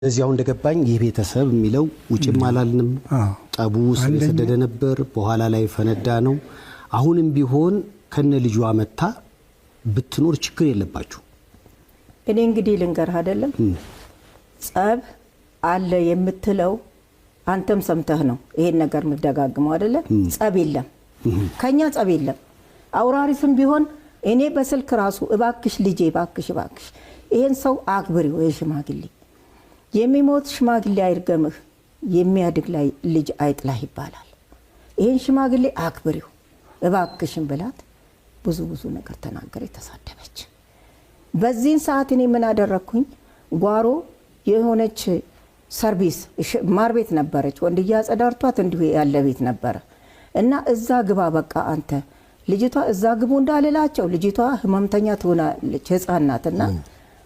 እዚያው እንደገባኝ ይህ ቤተሰብ የሚለው ውጭም አላልንም ጠቡ ስለሰደደ ነበር በኋላ ላይ ፈነዳ ነው። አሁንም ቢሆን ከነ ልጇ መታ ብትኖር ችግር የለባችሁ። እኔ እንግዲህ ልንገርህ አይደለም ጸብ አለ የምትለው አንተም ሰምተህ ነው ይሄን ነገር ምደጋግመው አይደለም። ጸብ የለም ከኛ ጸብ የለም። አውራሪስም ቢሆን እኔ በስልክ ራሱ እባክሽ ልጄ እባክሽ ይሄን ሰው አክብሪው የሽማግሌ የሚሞት ሽማግሌ አይርገምህ የሚያድግ ላይ ልጅ አይጥላህ ይባላል። ይሄን ሽማግሌ አክብሪው እባክሽን ብላት ብዙ ነገር ተናገረ ተሳደበች። በዚህን ሰዓት እኔ ምን አደረኩኝ? ጓሮ የሆነች ሰርቪስ ማር ቤት ነበረች ወንድያ ጸዳርቷት እንዲሁ ያለ ቤት ነበር እና እዛ ግባ በቃ አንተ ልጅቷ እዛ ግቡ እንዳልላቸው ልጅቷ ህመምተኛ ትሆናለች ህፃን ናትና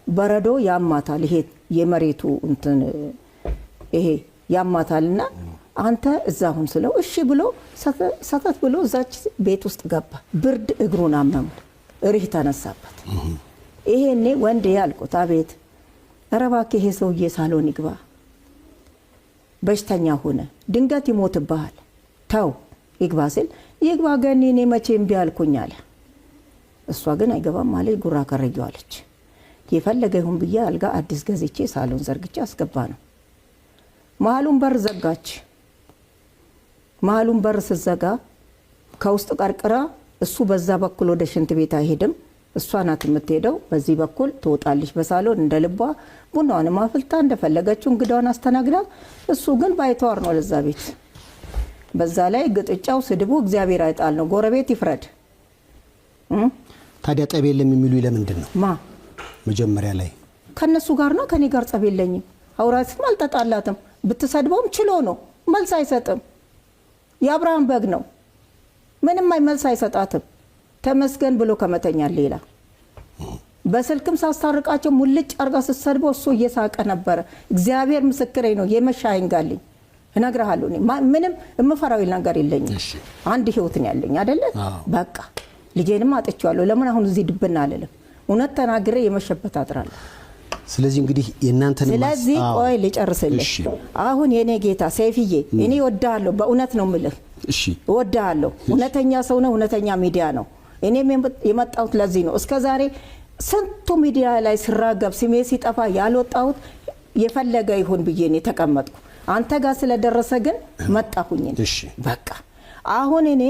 በረዶ ያማታል ይሄ የመሬቱ እንትን ይሄ ያማታልና አንተ እዛሁን ስለው እሺ ብሎ ሰተት ብሎ እዛች ቤት ውስጥ ገባ። ብርድ እግሩን አመመ እሪህ ተነሳበት። ይሄኔ ወንድ ያልኩት አቤት ረባክ ይሄ ሰውዬ ሳሎን ይግባ በሽተኛ ሆነ ድንገት ይሞትብሃል ተው ይግባ ሲል ይግባ ገኒ እኔ መቼም ቢያልኩኝ አለ። እሷ ግን አይገባም ማለት ጉራ ከረየዋለች። የፈለገ ይሁን ብዬ አልጋ አዲስ ገዝቼ ሳሎን ዘርግቼ አስገባ ነው። መሀሉን በር ዘጋች። መሀሉን በር ስዘጋ ከውስጥ ቀርቅራ እሱ በዛ በኩል ወደ ሽንት ቤት አይሄድም እሷ ናት የምትሄደው በዚህ በኩል ትወጣለች በሳሎን እንደልቧ ቡናዋን ማፍልታ እንደፈለገችው እንግዳውን አስተናግዳ እሱ ግን ባይተዋር ነው ለዛ ቤት። በዛ ላይ ግጥጫው ስድቡ እግዚአብሔር አይጣል ነው ጎረቤት ይፍረድ። ታዲያ ጠብ የለም የሚሉ ለምንድን ነው? ማ መጀመሪያ ላይ ከነሱ ጋር ነው ከኔ ጋር ጸብ የለኝም። አውራትም አልተጣላትም ብትሰድበውም ችሎ ነው መልስ አይሰጥም። የአብርሃም በግ ነው ምንም መልስ አይሰጣትም። ተመስገን ብሎ ከመተኛ ሌላ በስልክም ሳስታርቃቸው ሙልጭ አርጋ ስትሰድበው እሱ እየሳቀ ነበር። እግዚአብሔር ምስክሬ ነው የመሻይንጋልኝ እነግርሃለሁ እኔ ምንም እምፈራው ነገር የለኝም። አንድ ህይወት ነው ያለኝ አይደለ በቃ ልጄንም አጥቻለሁ። ለምን አሁን እዚህ ድብና አለለም እውነት ተናግሬ የመሸበት አጥራለሁ። ስለዚህ እንግዲህ የናንተን ስለዚህ ቆይ ልጨርስልህ። አሁን የኔ ጌታ ሰይፍዬ እኔ ወዳለሁ በእውነት ነው ምልህ እሺ ወዳለሁ እውነተኛ ሰው ነው እውነተኛ ሚዲያ ነው። እኔም የመጣሁት ለዚህ ነው። እስከ ዛሬ ስንቱ ሚዲያ ላይ ሲራገብ ስሜ ሲጠፋ ያልወጣሁት የፈለገ ይሁን ብዬ ነው ተቀመጥኩ። አንተ ጋር ስለደረሰ ግን መጣሁኝ። እሺ በቃ አሁን እኔ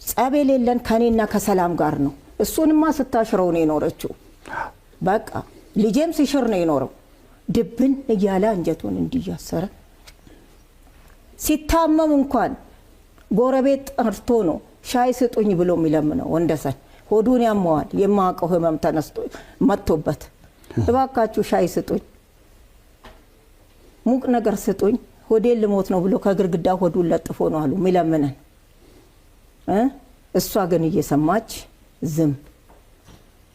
ጸብ የሌለን ከኔና ከሰላም ጋር ነው። እሱንማ ስታሽረው ነው የኖረችው። በቃ ልጄም ሲሽር ነው የኖረው። ድብን እያለ አንጀቱን እንዲያሰረ ሲታመም እንኳን ጎረቤት ጠርቶ ነው ሻይ ስጡኝ ብሎ የሚለምነው። ወንደሰን ሆዱን ያመዋል የማውቀው ህመም ተነስቶ መጥቶበት እባካችሁ ሻይ ስጡኝ ሙቅ ነገር ስጡኝ ሆዴን ልሞት ነው ብሎ ከግርግዳ ሆዱን ለጥፎ ነው አሉ የሚለምነን። እሷ ግን እየሰማች ዝም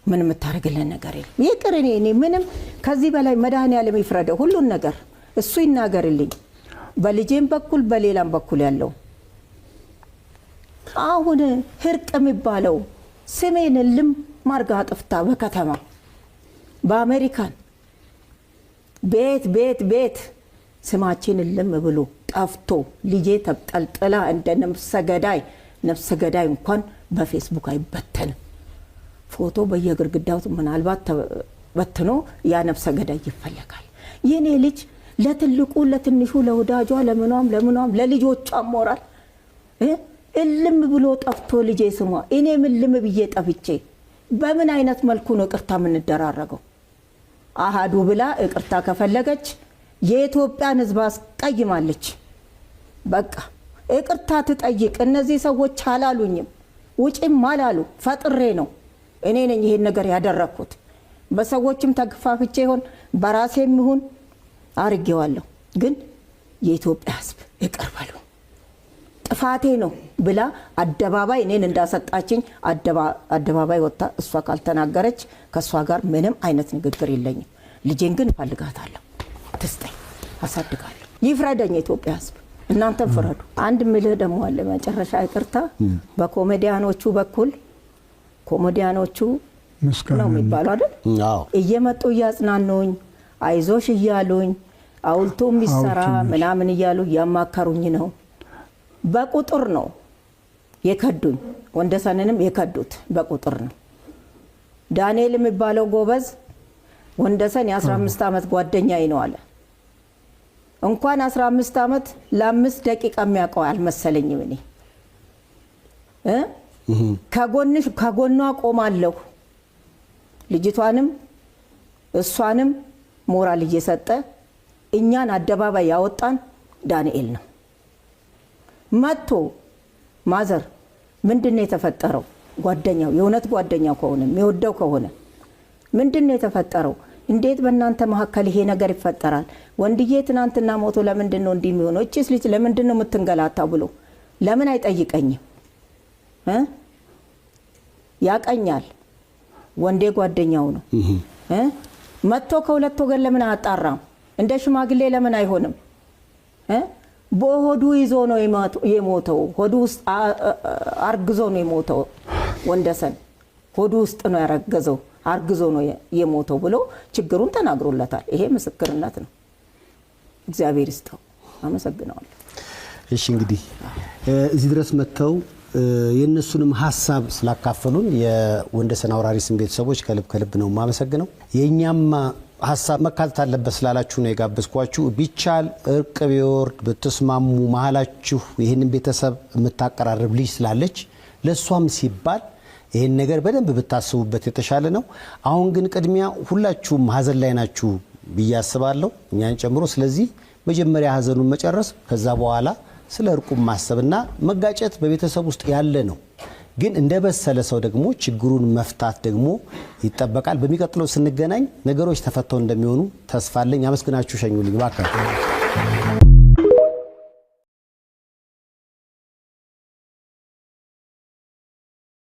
ምን የምታደርግልን ነገር የለም። ይቅር እኔ ምንም ከዚህ በላይ መድኃኒዓለም ይፍረደው ሁሉን ነገር እሱ ይናገርልኝ በልጄም በኩል በሌላም በኩል ያለው። አሁን ህርቅ የሚባለው ስሜን ልም ማርጋ አጥፍታ በከተማ በአሜሪካን ቤት ስማችን ልም ብሎ ጠፍቶ ልጄ ተጠልጥላ እንደ ነፍሰ ገዳይ እንኳን በፌስቡክ አይበተንም። ፎቶ በየግርግዳው ምናልባት በትኖ ያ ነፍሰ ገዳይ ይፈለጋል። የኔ ልጅ ለትልቁ ለትንሹ ለወዳጇ ለምኗም ለልጆቿ ሞራል እልም ብሎ ጠፍቶ ልጄ ስሟ እኔ ምን ልም ብዬ ጠፍቼ በምን አይነት መልኩ ነው ቅርታ ምን ደራረገው? አሃዱ ብላ ቅርታ ከፈለገች የኢትዮጵያን ህዝብ አስቀይማለች። በቃ ቅርታ ትጠይቅ። እነዚህ ሰዎች አላሉኝም ውጪም አላሉ ፈጥሬ ነው እኔ ነኝ ይሄን ነገር ያደረኩት። በሰዎችም ተግፋፍቼ ይሆን በራሴም ይሁን አርጌዋለሁ። ግን የኢትዮጵያ ህዝብ ይቅር በሉ ጥፋቴ ነው ብላ አደባባይ እኔን እንዳሰጣችኝ አደባባይ ወጣ እሷ ካልተናገረች ከሷ ጋር ምንም አይነት ንግግር የለኝም። ልጄን ግን ፈልጋታለሁ ትስጠኝ አሳድጋለሁ። ይፍረደኝ የኢትዮጵያ ህዝብ እናንተም ፍረዱ። አንድ ምልህ ደግሞ አለ መጨረሻ ይቅርታ በኮሜዲያኖቹ በኩል ኮሜዲያኖቹ ነው የሚባለው አይደል? እየመጡ ያጽናኑኝ አይዞሽ እያሉኝ አውልቶ የሚሰራ ምናምን እያሉ ያማከሩኝ ነው። በቁጥር ነው የከዱኝ። ወንደሰንንም የከዱት በቁጥር ነው። ዳንኤል የሚባለው ጎበዝ ወንደሰን የ15 ዓመት ጓደኛዬ ነው አለ። እንኳን 15 ዓመት ለ5 ደቂቃ የሚያውቀው አልመሰለኝም። እኔ ከጎኗ ቆማለሁ። ልጅቷንም እሷንም ሞራል እየሰጠ እኛን አደባባይ ያወጣን ዳንኤል ነው። መጥቶ ማዘር ምንድነው የተፈጠረው? ጓደኛው የእውነት ጓደኛው ከሆነ የሚወደው ከሆነ ምንድነው የተፈጠረው? እንዴት በእናንተ መካከል ይሄ ነገር ይፈጠራል? ወንድዬ ትናንትና ሞቶ ለምንድን ነው እንዲህ የሚሆነው? እቺስ ልጅ ለምንድን ነው የምትንገላታው ብሎ ለምን አይጠይቀኝም? ያቀኛል። ወንዴ ጓደኛው ነው። መጥቶ ከሁለት ወገን ለምን አጣራም? እንደ ሽማግሌ ለምን አይሆንም? በሆዱ ይዞ ነው የሞተው። ሆዱ ውስጥ አርግዞ ነው የሞተው። ወንደሰን ሆዱ ውስጥ ነው ያረገዘው፣ አርግዞ ነው የሞተው ብሎ ችግሩን ተናግሮለታል። ይሄ ምስክርነት ነው። እግዚአብሔር ይስጠው። አመሰግናለሁ። እሺ እንግዲህ እዚህ ድረስ መጥተው የነሱንም ሐሳብ ስላካፈሉን የወንደሰን አውራሪስን ቤተሰቦች ከልብ ነው የማመሰግነው። የኛም ሐሳብ መካተት አለበት ስላላችሁ ነው የጋበዝኳችሁ። ቢቻል እርቅ ቢወርድ ብትስማሙ መሃላችሁ ይሄንን ቤተሰብ የምታቀራርብ ልጅ ስላለች ለሷም ሲባል ይሄን ነገር በደንብ ብታስቡበት የተሻለ ነው። አሁን ግን ቅድሚያ ሁላችሁም ሀዘን ላይ ናችሁ ብዬ አስባለሁ፣ እኛን ጨምሮ። ስለዚህ መጀመሪያ ሀዘኑን መጨረስ፣ ከዛ በኋላ ስለ እርቁም ማሰብና መጋጨት በቤተሰብ ውስጥ ያለ ነው። ግን እንደ በሰለ ሰው ደግሞ ችግሩን መፍታት ደግሞ ይጠበቃል። በሚቀጥለው ስንገናኝ ነገሮች ተፈተው እንደሚሆኑ ተስፋ አለኝ። አመስግናችሁ ሸኙልኝ ባካችሁ።